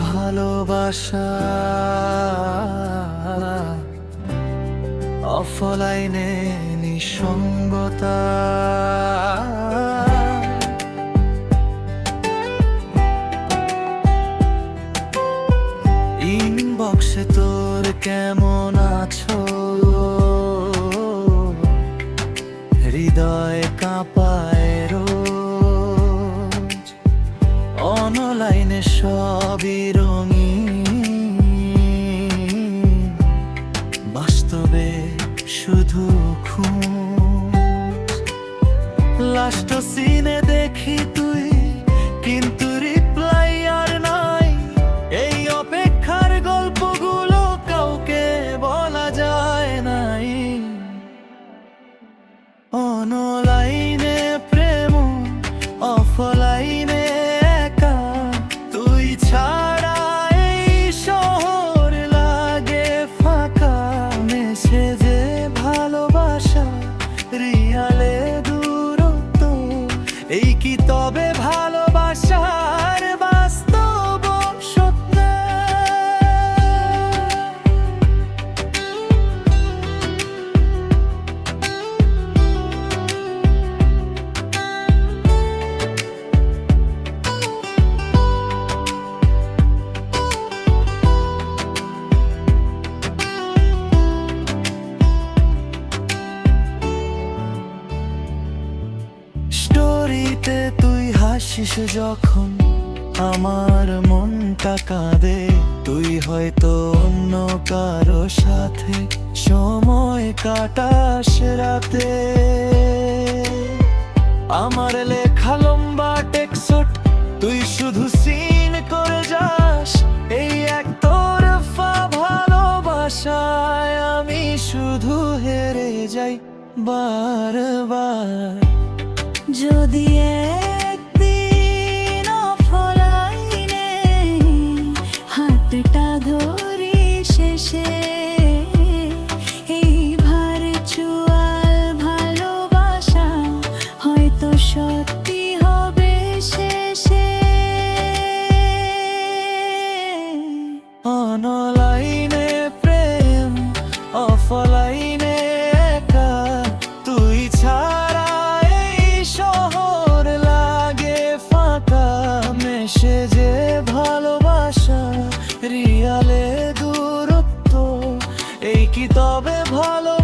ভালোবাসা, অফলাইনে নিঃসঙ্গতা। ইনবক্সে তোর কেমন আছো, হৃদয় কাঁপায় রোজ। অনলাইনে সবই রঙিন, বাস্তবে শুধু খুঁজ। লাস্ট সিনে দেখি তুই, কিন্তু রিপ্লাই আর নাই। এই অপেক্ষার গল্পগুলো কাউকে বলা যায় নাই। অনলাইনে প্রেম, অফলাইনে একা। তুই ছাড়া এই শহর লাগে ফাঁকা। মেসেজে ভালোবাসা, রিয়ালে দূরত্ব। এই কি তবে ভালোবাসার বাস্তব সত্য? স্টোরিতে তুই হাসিস যখন, আমার মনটা কাঁদে। তুই হয়তো অন্য কারো সাথে সময় কাটাস রাতে। আমার লেখা লম্বা টেক্সট তুই শুধু সিন করে যাস। এই একতরফা ভালোবাসায় আমি শুধু হেরে যাই বারবার। যদি একদিন অফলাইনে হাতটা ধরি শেষে, এই ভার্চুয়াল ভালোবাসা হয়তো সত্যি হবে শেষে। অনলাইনে প্রেম, অফলাইনে একা। তুই ছাড়া এই শহর লাগে ফাঁকা। মেসেজে ভালোবাসা, রিয়ালে দূরত্ব। এই কি তবে ভালো?